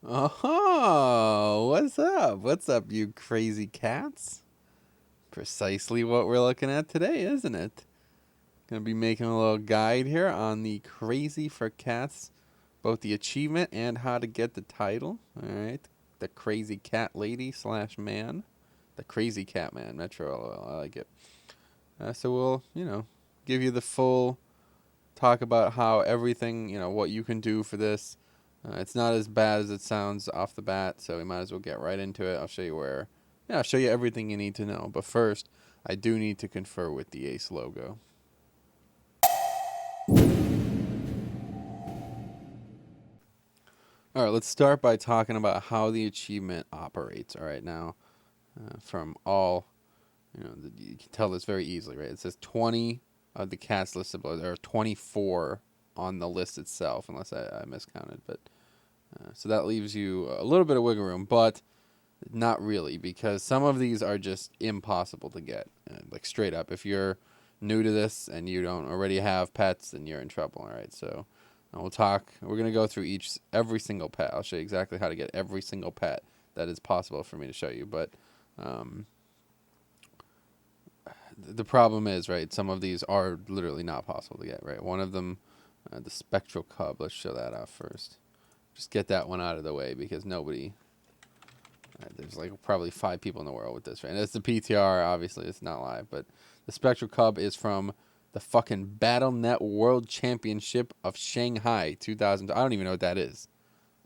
Oh, what's up? What's up, you crazy cats? Precisely what we're looking at today, isn't it? Gonna be making a little guide here on the crazy for cats, both the achievement and how to get the title. Alright. The crazy cat lady slash man. The crazy cat man, Metro LOL. I like it. So we'll, give you the full talk about how everything, what you can do for this. It's not as bad as it sounds off the bat, so we might as well get right into it. I'll show you where. Yeah, I'll show you everything you need to know. But first, I do need to confer with the Ace logo. All right, let's start by talking about how the achievement operates. All right, now, from all, you can tell this very easily, right? It says 20 of the cats listed below. There are 24 on the list itself, unless I miscounted. But so that leaves you a little bit of wiggle room, but not really, because some of these are just impossible to get. Like straight up, if you're new to this and you don't already have pets, then you're in trouble. All right, so we'll talk. We're gonna go through every single pet. I'll show you exactly how to get every single pet that is possible for me to show you. But the problem is, right, some of these are literally not possible to get. Right, one of them, the Spectral Cub. Let's show that off first. Just get that one out of the way because nobody. There's like probably 5 people in the world with this, right? And it's the PTR, obviously, it's not live, but the Spectral Cub is from the fucking BattleNet World Championship of Shanghai 2000. I don't even know what that is.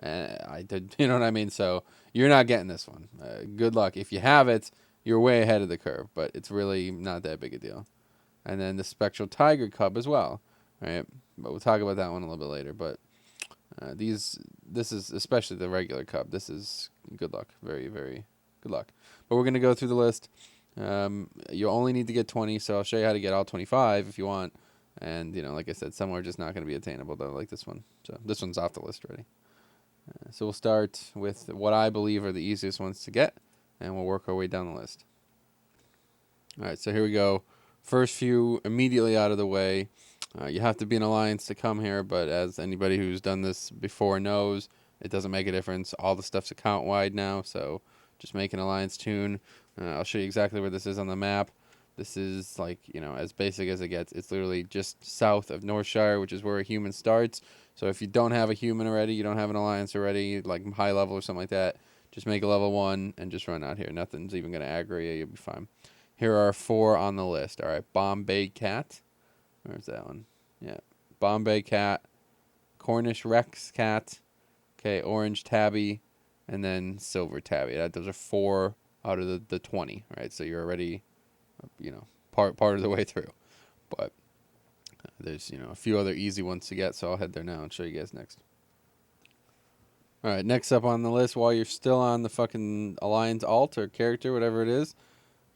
I did, you know what I mean? So you're not getting this one. Good luck. If you have it, you're way ahead of the curve, but it's really not that big a deal. And then the Spectral Tiger Cub as well, right? But we'll talk about that one a little bit later. But this is especially the regular Cub. This is good luck, very, very good luck. But we're gonna go through the list. You only need to get 20, so I'll show you how to get all 25 if you want. And like I said, some are just not gonna be attainable though, like this one. So this one's off the list already. So we'll start with what I believe are the easiest ones to get, and we'll work our way down the list. All right, so here we go. First few immediately out of the way. You have to be an alliance to come here, but as anybody who's done this before knows, it doesn't make a difference. All the stuff's account-wide now, so just make an alliance tune. I'll show you exactly where this is on the map. This is like, as basic as it gets. It's literally just south of Northshire, which is where a human starts. So if you don't have a human already, you don't have an alliance already, like high level or something like that, just make a level 1 and just run out here. Nothing's even going to aggro you. You'll be fine. Here are 4 on the list. All right, Bombay Cat. Where's that one? Yeah, Bombay Cat, Cornish Rex Cat, okay, Orange Tabby, and then Silver Tabby. Those are 4 out of the 20, right? So you're already, part of the way through. But there's, a few other easy ones to get, so I'll head there now and show you guys next. All right, next up on the list, while you're still on the fucking Alliance alt or character, whatever it is,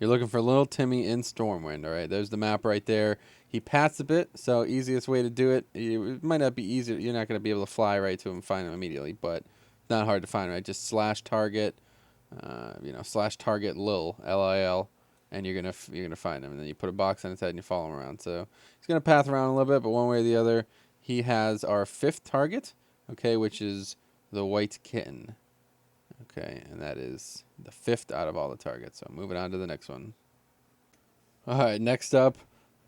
you're looking for little Timmy in Stormwind, all right? There's the map right there. He pats a bit, so easiest way to do it. It might not be easy. You're not going to be able to fly right to him and find him immediately, but it's not hard to find, right? Just slash target, slash target Lil, Lil, and you're gonna find him. And then you put a box on his head and you follow him around. So he's gonna path around a little bit, but one way or the other, he has our 5th target, okay, which is the White Kitten. Okay, and that is the 5th out of all the targets. So moving on to the next one. All right, next up,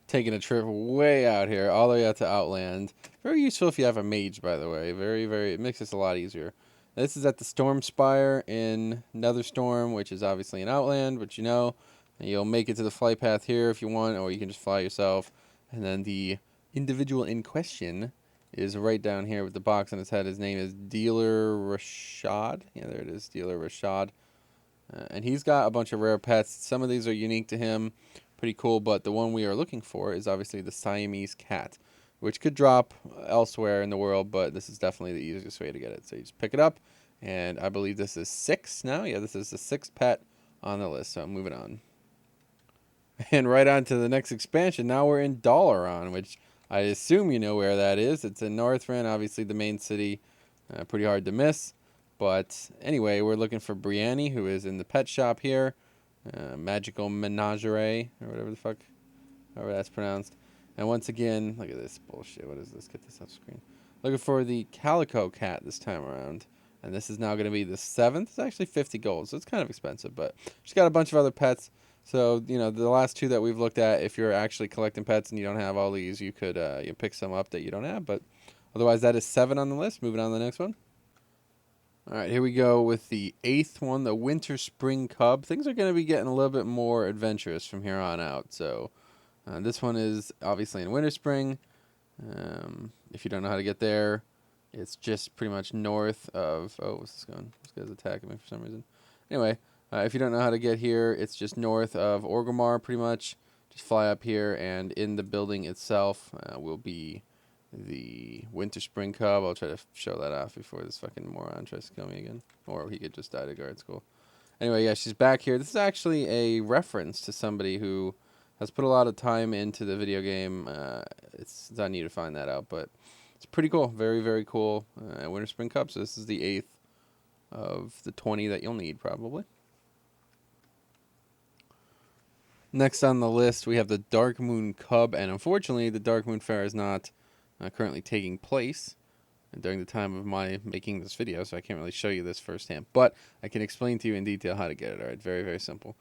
taking a trip way out here, all the way out to Outland. Very useful if you have a mage, by the way. Very, very, it makes this a lot easier. This is at the Storm Spire in Netherstorm, which is obviously in Outland, but you'll make it to the flight path here if you want, or you can just fly yourself. And then the individual in question is right down here with the box on his head. His name is Dealer Rashad. Yeah, there it is, Dealer Rashad. And he's got a bunch of rare pets. Some of these are unique to him. Pretty cool, but the one we are looking for is obviously the Siamese Cat, which could drop elsewhere in the world, but this is definitely the easiest way to get it. So you just pick it up, and I believe this is 6 now. Yeah, this is the 6th pet on the list, so I'm moving on. And right on to the next expansion. Now we're in Dalaran, which I assume you know where that is. It's in Northrend, obviously the main city. Pretty hard to miss. But anyway, we're looking for Brianni, who is in the pet shop here. Magical Menagerie, or whatever the fuck, however that's pronounced. And once again, look at this bullshit. What is this? Get this off screen. Looking for the Calico Cat this time around. And this is now going to be the 7th. It's actually 50 gold, so it's kind of expensive, but she's got a bunch of other pets. So, you know, the last 2 that we've looked at, if you're actually collecting pets and you don't have all these, you could you pick some up that you don't have. But otherwise, that is 7 on the list. Moving on to the next one. All right, here we go with the 8th one, the Winterspring Cub. Things are going to be getting a little bit more adventurous from here on out. So this one is obviously in Winterspring. If you don't know how to get there, it's just pretty much north of... Oh, what's this going? This guy's attacking me for some reason. Anyway, if you don't know how to get here, it's just north of Orgrimmar, pretty much. Just fly up here, and in the building itself will be the Winterspring Cub. I'll try to show that off before this fucking moron tries to kill me again. Or he could just die to guard school. Anyway, yeah, she's back here. This is actually a reference to somebody who has put a lot of time into the video game. It's I need to find that out, but it's pretty cool. Very, very cool. Winterspring Cub. So this is the 8th of the 20 that you'll need, probably. Next on the list, we have the Darkmoon Cub, and unfortunately, the Darkmoon Fair is not currently taking place during the time of my making this video, so I can't really show you this firsthand, but I can explain to you in detail how to get it. All right, very, very simple.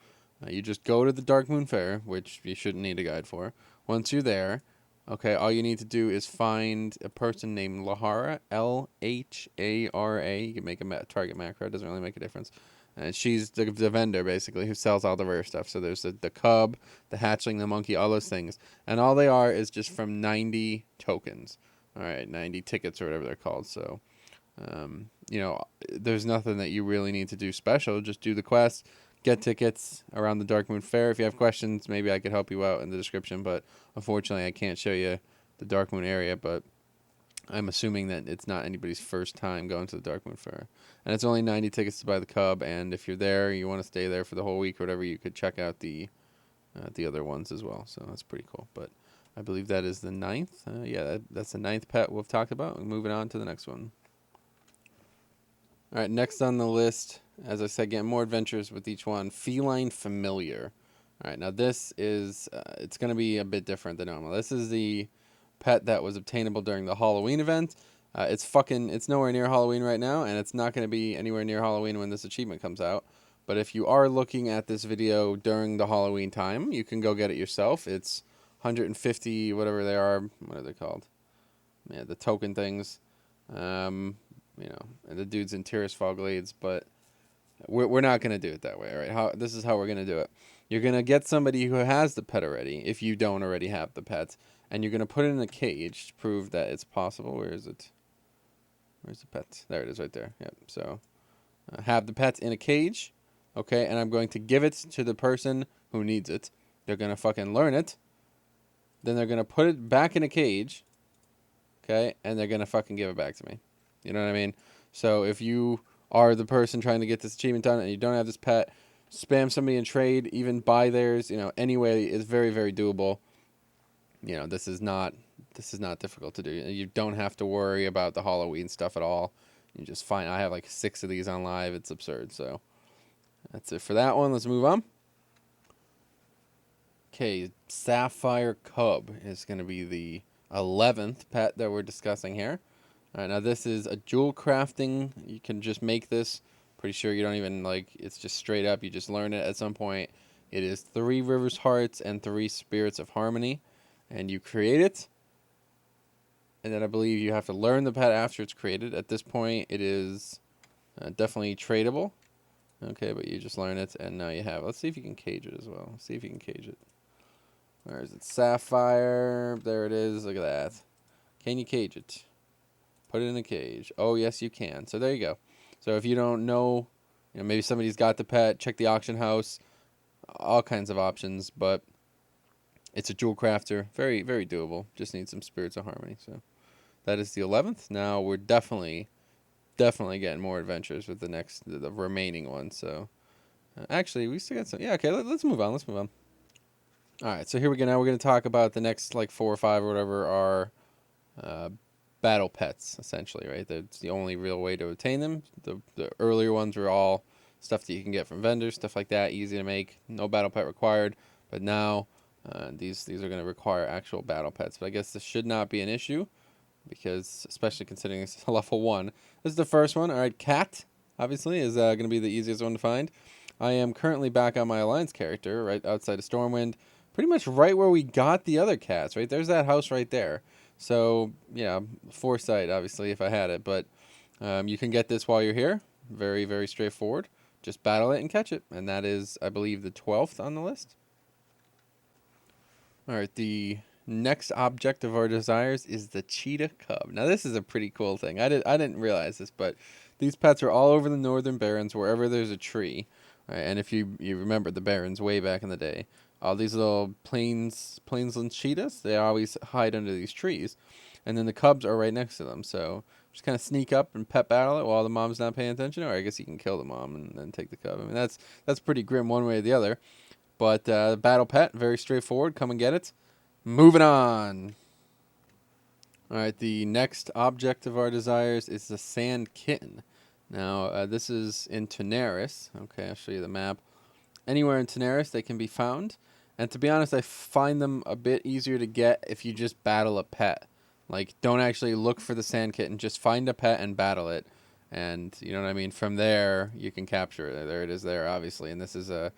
You just go to the Darkmoon Fair, which you shouldn't need a guide for. Once you're there, okay, all you need to do is find a person named Lahara, L-H-A-R-A. You can make a target macro. It doesn't really make a difference. And she's the vendor, basically, who sells all the rare stuff. So there's the cub, the hatchling, the monkey, all those things. And all they are is just from 90 tokens. All right, 90 tickets or whatever they're called. So, you know, there's nothing that you really need to do special. Just do the quest, get tickets around the Darkmoon Fair. If you have questions, maybe I could help you out in the description. But unfortunately, I can't show you the Darkmoon area. But I'm assuming that it's not anybody's first time going to the Darkmoon Fair. And it's only 90 tickets to buy the cub. And if you're there, you want to stay there for the whole week or whatever, you could check out the other ones as well. So that's pretty cool. But I believe that is the 9th. Yeah, that's the 9th pet we've talked about. Moving on to the next one. All right, next on the list, as I said, getting more adventures with each one. Feline Familiar. All right, now this is, it's going to be a bit different than normal. This is the pet that was obtainable during the Halloween event. It's nowhere near Halloween right now, and it's not going to be anywhere near Halloween when this achievement comes out. But if you are looking at this video during the Halloween time, you can go get it yourself. It's 150, whatever they are. What are they called? Yeah, the token things. You know, and the dude's in Tirisfal Glades, but we're not going to do it that way, all right? This is how we're going to do it. You're going to get somebody who has the pet already, if you don't already have the pet, and you're going to put it in a cage to prove that it's possible. Where is it? Where's the pet? There it is right there. Yep. So have the pet in a cage, okay, and I'm going to give it to the person who needs it. They're going to fucking learn it. Then they're going to put it back in a cage, okay, and they're going to fucking give it back to me. You know what I mean? So if you are the person trying to get this achievement done and you don't have this pet, spam somebody in trade, even buy theirs, you know, anyway, is very, very doable. You know, this is not difficult to do. You don't have to worry about the Halloween stuff at all. You just find, I have like 6 of these on live. It's absurd. So that's it for that one. Let's move on. Okay, Sapphire Cub is going to be the 11th pet that we're discussing here. All right, now this is a jewel crafting. You can just make this. Pretty sure you don't even, like, it's just straight up. You just learn it at some point. It is 3 Rivers Hearts and 3 Spirits of Harmony. And you create it. And then I believe you have to learn the pet after it's created. At this point, it is definitely tradable. Okay, but you just learn it, and now you have it. Let's see if you can cage it as well. Let's see if you can cage it. Where is it? Sapphire. There it is. Look at that. Can you cage it? Put it in a cage. Oh, yes, you can. So there you go. So if you don't know, you know, maybe somebody's got the pet, check the auction house, all kinds of options, but it's a jewel crafter. Very, very doable. Just need some Spirits of Harmony. So that is the 11th. Now we're definitely getting more adventures with the remaining ones. So actually, we still got some. Yeah, okay, let's move on. Let's move on. All right, so here we go. Now we're going to talk about the next, like, 4 or 5 or whatever are battle pets, essentially, right? That's the only real way to obtain them. The earlier ones were all stuff that you can get from vendors, stuff like that, easy to make, no battle pet required. But now these are going to require actual battle pets. But I guess this should not be an issue. because especially considering it's a level 1. This is the first one. All right, Cat, obviously, is going to be the easiest one to find. I am currently back on my Alliance character, right outside of Stormwind, pretty much right where we got the other cats, right? There's that house right there. So, yeah, Foresight, obviously, if I had it. But you can get this while you're here. Very, very straightforward. Just battle it and catch it. And that is, I believe, the 12th on the list. All right, the next object of our desires is the Cheetah Cub. Now, this is a pretty cool thing. I didn't realize this, but these pets are all over the Northern Barrens, wherever there's a tree. Right, and if you remember the Barrens way back in the day, all these little plainsland cheetahs, they always hide under these trees. And then the cubs are right next to them. So just kind of sneak up and pet battle it while the mom's not paying attention. Or I guess you can kill the mom and then take the cub. I mean, that's pretty grim one way or the other. But battle pet, very straightforward. Come and get it. Moving on. All right, the next object of our desires is the Sand Kitten. Now, this is in Tenaris. Okay, I'll show you the map. Anywhere in Tenaris, they can be found. And to be honest, I find them a bit easier to get if you just battle a pet. Like, don't actually look for the Sand Kitten. Just find a pet and battle it. And, you know what I mean? From there, you can capture it. There it is there, obviously. And this is a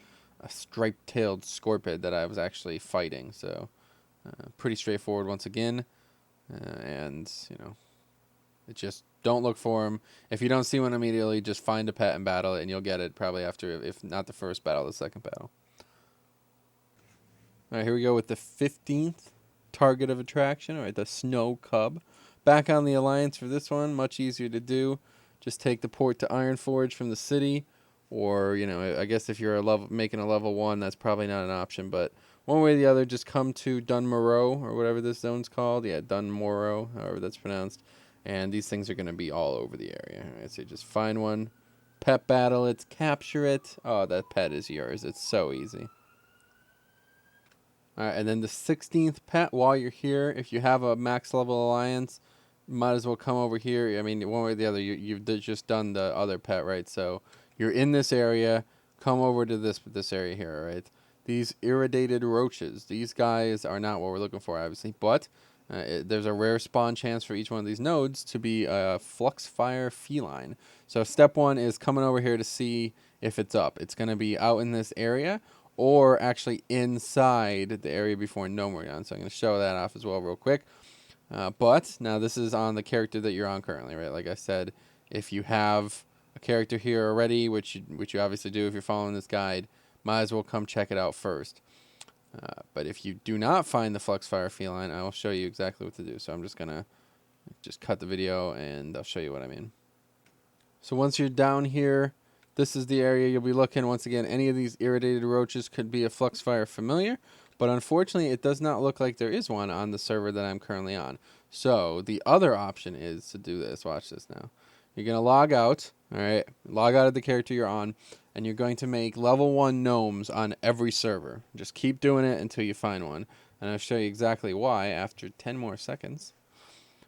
striped-tailed scorpid that I was actually fighting. So, pretty straightforward once again. And, you know, it just don't look for them. If you don't see one immediately, just find a pet and battle it, and you'll get it probably after, if not the first battle, the second battle. All right, here we go with the 15th target of attraction. All right, the Snow Cub. Back on the Alliance for this one, much easier to do. Just take the port to Ironforge from the city, or, you know, I guess if you're making a level 1, that's probably not an option, but one way or the other, just come to Dunmorrow, or whatever this zone's called. Yeah, Dunmorrow, however that's pronounced. And these things are going to be all over the area. All right, so just find one, pet battle it, capture it. Oh, that pet is yours. It's so easy. All right, and then the 16th pet, while you're here, if you have a max level Alliance, might as well come over here. I mean, one way or the other, you've just done the other pet, right? So you're in this area, come over to this area here, right? These iridated roaches, these guys are not what we're looking for, obviously, but there's a rare spawn chance for each one of these nodes to be a Fluxfire Feline. So step 1 is coming over here to see if it's up. It's going to be out in this area, or actually inside the area before Nomorion. So I'm going to show that off as well real quick. But now this is on the character that you're on currently, right? Like I said, if you have a character here already, which you obviously do if you're following this guide, might as well come check it out first. But if you do not find the Fluxfire Feline, I will show you exactly what to do. So I'm just going to cut the video and I'll show you what I mean. So once you're down here, this is the area you'll be looking. Once again, any of these iridated roaches could be a Fluxfire Familiar, but unfortunately it does not look like there is one on the server that I'm currently on. So the other option is to do this. Watch this now. You're going to log out, all right? Log out of the character you're on, and you're going to make level 1 gnomes on every server. Just keep doing it until you find one, and I'll show you exactly why after 10 more seconds.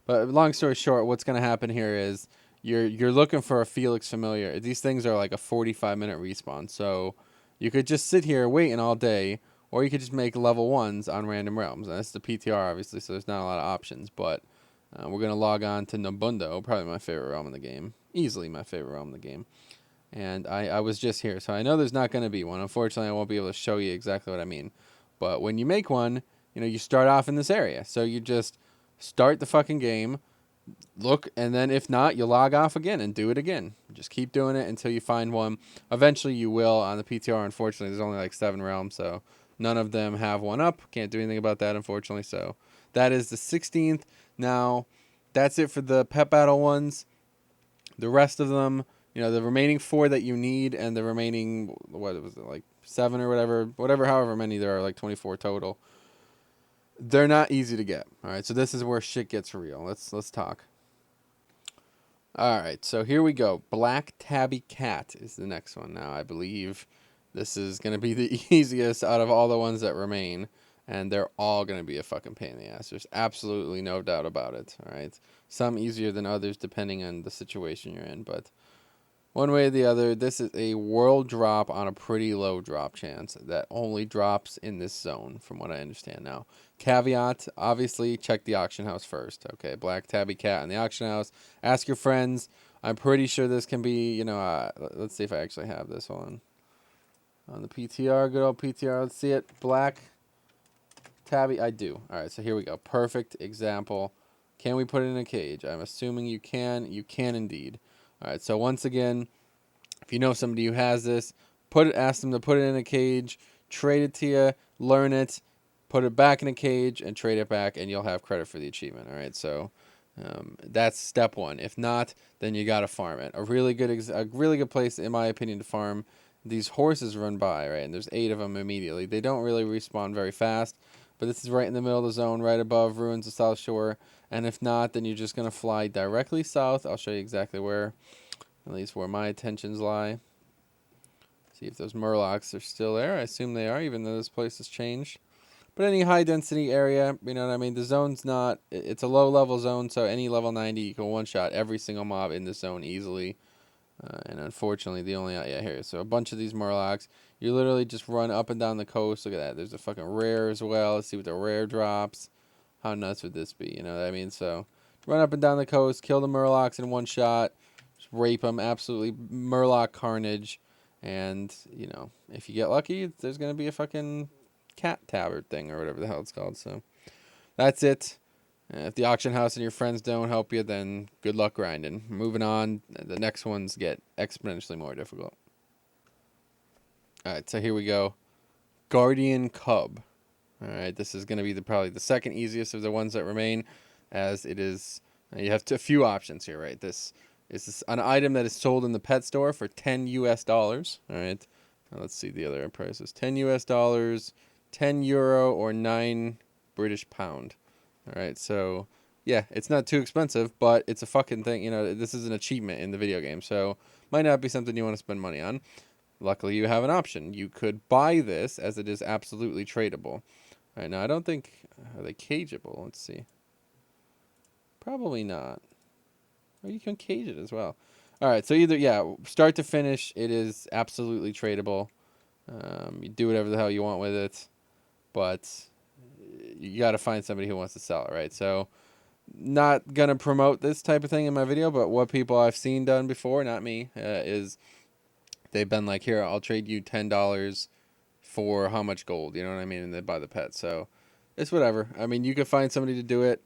But long story short, what's going to happen here is you're looking for a Felix Familiar. These things are like a 45-minute respawn, so you could just sit here waiting all day, or you could just make level 1s on random realms. And that's the PTR, obviously, so there's not a lot of options, but we're going to log on to Nabundo, probably my favorite realm in the game. Easily my favorite realm in the game. And I was just here, so I know there's not going to be one. Unfortunately, I won't be able to show you exactly what I mean. But when you make one, you know, you start off in this area. So you just start the fucking game, look, and then if not, you log off again and do it again. Just keep doing it until you find one. Eventually you will on the PTR. Unfortunately, there's only like 7 realms, so none of them have one up. Can't do anything about that, unfortunately. So that is the 16th. Now, that's it for the pet battle ones. The rest of them, you know, the remaining 4 that you need and the remaining, what was it, like 7 or whatever, however many there are, like 24 total, they're not easy to get. All right, so this is where shit gets real. Let's talk. All right, so here we go. Black Tabby Cat is the next one. Now, I believe this is going to be the easiest out of all the ones that remain, and they're all going to be a fucking pain in the ass. There's absolutely no doubt about it, all right? Some easier than others depending on the situation you're in, but one way or the other, this is a world drop on a pretty low drop chance that only drops in this zone, from what I understand now. Caveat, obviously, check the auction house first. Okay, black tabby cat in the auction house. Ask your friends. I'm pretty sure this can be, you know, let's see if I actually have this on the PTR. Good old PTR. Let's see it. Black tabby. I do. All right, so here we go. Perfect example. Can we put it in a cage? I'm assuming you can. You can indeed. All right, so once again, if you know somebody who has this, ask them to put it in a cage, trade it to you, learn it, put it back in a cage, and trade it back, and you'll have credit for the achievement. All right, so that's step one. If not, then you gotta farm it. A really good place, in my opinion, to farm. These horses run by, right, and there's 8 of them immediately. They don't really respawn very fast, but this is right in the middle of the zone, right above Ruins of South Shore. And if not, then you're just going to fly directly south. I'll show you exactly where, at least where my attentions lie. See if those murlocs are still there. I assume they are, even though this place has changed. But any high-density area, you know what I mean? The zone's not, it's a low-level zone, so any level 90, you can one-shot every single mob in this zone easily. And unfortunately, the only, yeah, here. So a bunch of these murlocs. You literally just run up and down the coast. Look at that. There's a fucking rare as well. Let's see what the rare drops. How nuts would this be? You know what I mean? So run up and down the coast, kill the murlocs in one shot, just rape them, absolutely murloc carnage. And, you know, if you get lucky, there's going to be a fucking cat tabard thing or whatever the hell it's called. So that's it. If the auction house and your friends don't help you, then good luck grinding. Moving on, the next ones get exponentially more difficult. All right, so here we go. Guardian Cub. All right, this is going to be probably the second easiest of the ones that remain, as it is. You have a few options here, right? This is an item that is sold in the pet store for $10 US. All right, now let's see the other prices: $10 US, €10, or £9 British pound. All right, so yeah, it's not too expensive, but it's a fucking thing. You know, this is an achievement in the video game, so might not be something you want to spend money on. Luckily, you have an option. You could buy this, as it is absolutely tradable. All right, now I don't think, are they cageable? Let's see. Probably not. Or you can cage it as well. All right, so either, yeah, start to finish, it is absolutely tradable. You do whatever the hell you want with it, but you got to find somebody who wants to sell it, right? So not going to promote this type of thing in my video, but what people I've seen done before, not me, is they've been like, here, I'll trade you $10 for how much gold, you know what I mean? And they buy the pet. So it's whatever. I mean, you could find somebody to do it,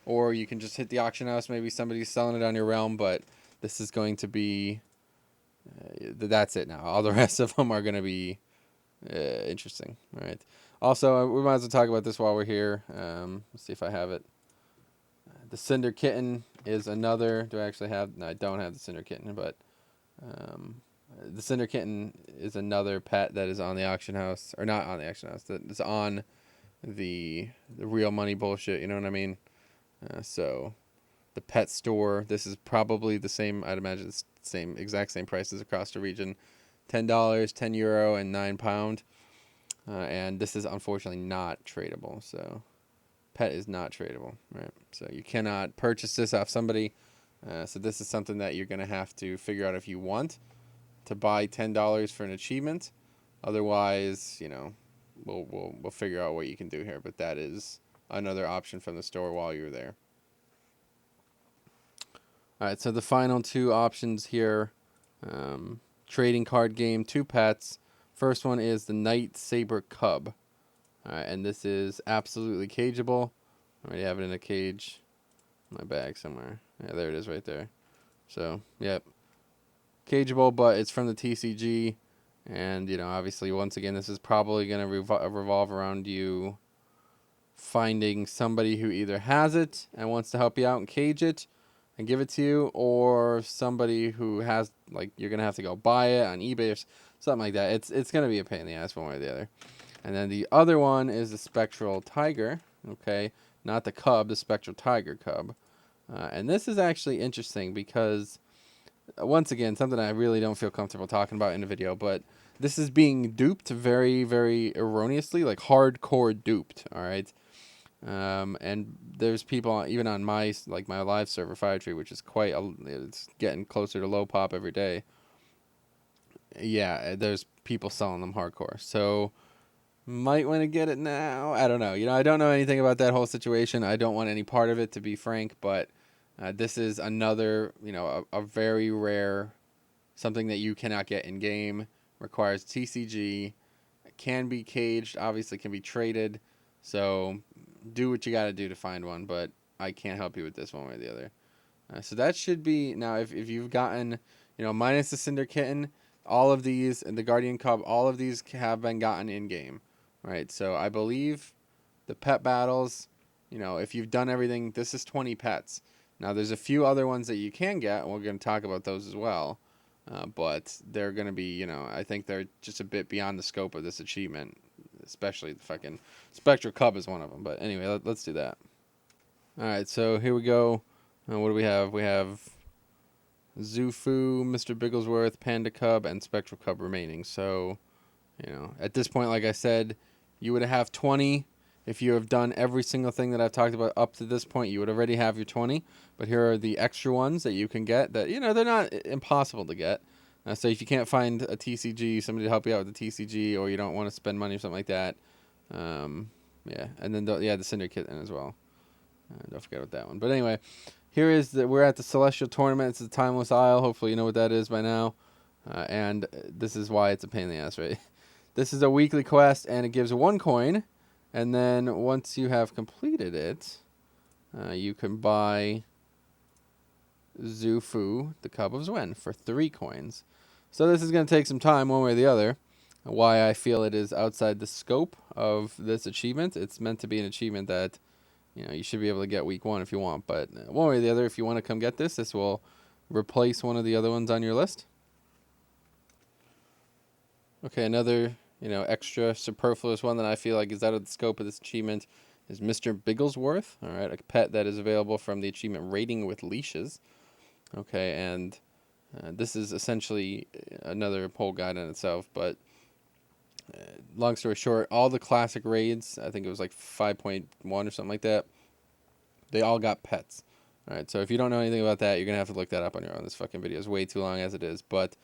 or you can just hit the auction house. Maybe somebody's selling it on your realm, but this is going to be, that's it now. All the rest of them are going to be interesting. All right. Also, we might as well talk about this while we're here. Let's see if I have it. The Cinder Kitten is another. Do I actually have? No, I don't have the Cinder Kitten, but the Cinder Kitten is another pet that is on the auction house, or not on the auction house. That is on the real money bullshit. You know what I mean? So the pet store. This is probably the same. I'd imagine it's the exact same prices across the region. $10, €10, and £9. And this is unfortunately not tradable. So pet is not tradable, right? So you cannot purchase this off somebody. So this is something that you're going to have to figure out if you want to buy $10 for an achievement. Otherwise, you know, we'll figure out what you can do here. But that is another option from the store while you're there. All right, so the final two options here, trading card game, 2 pets. First one is the Nightsaber Cub. All right, and this is absolutely cageable. I already have it in a cage in my bag somewhere. Yeah, there it is right there. So, yep. Cageable, but it's from the TCG. And, you know, obviously, once again, this is probably going to revolve around you finding somebody who either has it and wants to help you out and cage it and give it to you, or somebody who has, like, you're going to have to go buy it on eBay or something like that. It's going to be a pain in the ass one way or the other. And then the other one is the Spectral Tiger, okay? Not the Cub, the Spectral Tiger Cub. And this is actually interesting because, once again, something I really don't feel comfortable talking about in a video, but this is being duped very, very erroneously, like hardcore duped, all right? And there's people even on my live server Firetree, which is it's getting closer to low pop every day. Yeah, there's people selling them hardcore. So might want to get it now. I don't know. You know, I don't know anything about that whole situation. I don't want any part of it, to be frank. But this is another, you know, a very rare, something that you cannot get in game. Requires TCG. Can be caged. Obviously, can be traded. So do what you got to do to find one. But I can't help you with this one way or the other. So that should be now. If you've gotten, you know, minus the Cinder Kitten, all of these and the Guardian Cub, all of these have been gotten in game, right? So I believe the pet battles, you know, if you've done everything, this is 20 pets. Now there's a few other ones that you can get, and we're going to talk about those as well. But they're going to be, you know, I think they're just a bit beyond the scope of this achievement, especially the fucking Spectral Cub is one of them. But anyway, let's do that. All right, so here we go. What do we have? We have Zufu, Mr. Bigglesworth, Panther Cub, and Spectral Cub remaining. So, you know, at this point, like I said, you would have 20. If you have done every single thing that I've talked about up to this point, you would already have your 20. But here are the extra ones that you can get that, you know, they're not impossible to get. So if you can't find a TCG, somebody to help you out with the TCG, or you don't want to spend money or something like that, yeah. And then, the Cinder Kitten as well. Don't forget about that one. But anyway, we're at the Celestial Tournament. It's the Timeless Isle. Hopefully you know what that is by now. And this is why it's a pain in the ass, right? This is a weekly quest, and it gives 1 coin. And then once you have completed it, you can buy Zufu, the Cub of Xuen, for 3 coins. So this is going to take some time one way or the other. Why I feel it is outside the scope of this achievement. It's meant to be an achievement that, you know, you should be able to get week 1 if you want. But one way or the other, if you want to come get this will replace one of the other ones on your list. Okay, another, you know, extra superfluous one that I feel like is out of the scope of this achievement is Mr. Bigglesworth. All right, a pet that is available from the achievement Raiding with Leashes. Okay, and this is essentially another poll guide in itself. But long story short, all the classic raids, I think it was like 5.1 or something like that, they all got pets. All right, so if you don't know anything about that, you're going to have to look that up on your own. This fucking video is way too long as it is. But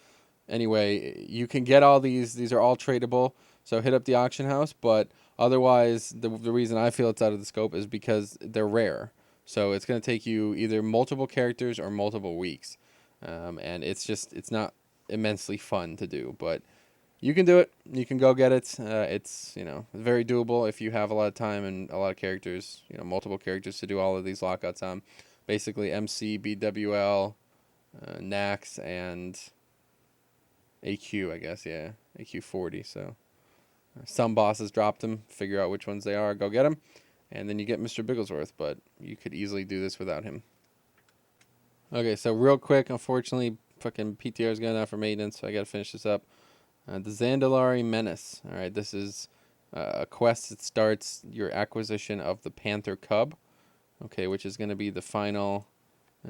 anyway, you can get all these. These are all tradable, so hit up the auction house. But otherwise, the reason I feel it's out of the scope is because they're rare. So it's going to take you either multiple characters or multiple weeks. And it's not immensely fun to do. But you can do it. You can go get it. It's, you know, very doable if you have a lot of time and a lot of characters, you know, multiple characters to do all of these lockouts on. Basically, MC, BWL, Nax, and AQ, I guess, yeah. AQ 40, so. Some bosses dropped them. Figure out which ones they are. Go get them. And then you get Mr. Bigglesworth, but you could easily do this without him. Okay, so real quick, unfortunately, fucking PTR is going out for maintenance, so I got to finish this up. The Zandalari Menace. All right, this is a quest that starts your acquisition of the Panther Cub, okay, which is going to be the final,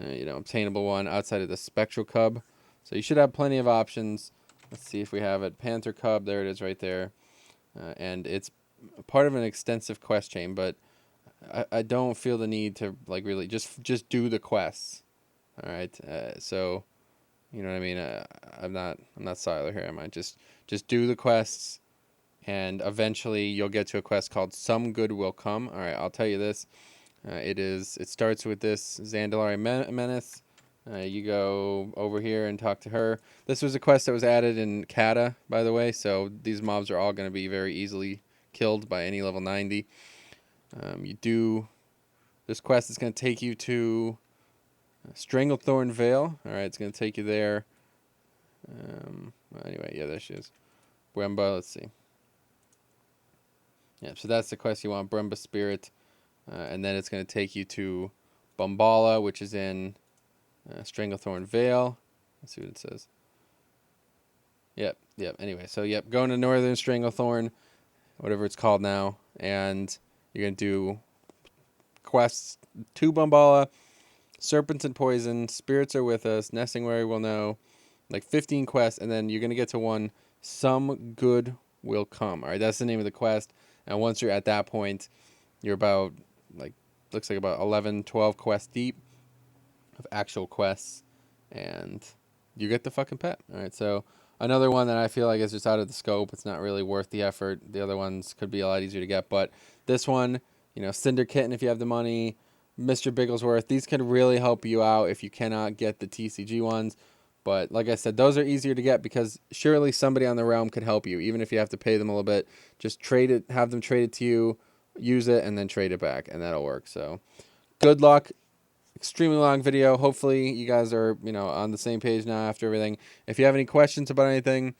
you know, obtainable one outside of the Spectral Cub. So you should have plenty of options. Let's see if we have it. Panther Cub, there it is right there. And it's part of an extensive quest chain, but I don't feel the need to, like, really just do the quests. All right, so you know what I mean. I'm not Siler here, am I? Just do the quests, and eventually you'll get to a quest called Some Good Will Come. All right, I'll tell you this. It starts with this Zandalari Menace. You go over here and talk to her. This was a quest that was added in Cata, by the way, so these mobs are all going to be very easily killed by any level 90. This quest is going to take you to Stranglethorn Vale. All right, it's going to take you there. Anyway, yeah, there she is. Bremba, let's see. Yeah, so that's the quest you want, Bremba Spirit. And then it's going to take you to Bombala, which is in Stranglethorn Vale. Let's see what it says. Yep. Anyway, so going to Northern Stranglethorn, whatever it's called now, and you're going to do quests to Bombala, Serpents and Poison, Spirits Are With Us, Nesting Where We Will Know, like 15 quests, and then you're going to get to one, Some Good Will Come. All right, that's the name of the quest, and once you're at that point, you're about, like, looks like about 11, 12 quests deep of actual quests, and you get the fucking pet. All right, so Another one that I feel like is just out of the scope. It's not really worth the effort. The other ones could be a lot easier to get, but this one, you know, Cinder Kitten if you have the money, Mr. Bigglesworth, these could really help you out if you cannot get the TCG ones. But like I said, those are easier to get because surely somebody on the realm could help you, even if you have to pay them a little bit. Just trade it, have them trade it to you, use it, and then trade it back, and that'll work. So good luck. Extremely long video. Hopefully you guys are, you know, on the same page now after everything. If you have any questions about anything,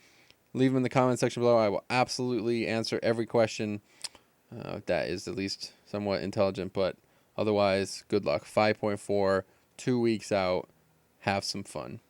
leave them in the comment section below. I will absolutely answer every question that is at least somewhat intelligent, but otherwise, good luck. 5.4, 2 weeks out. Have some fun.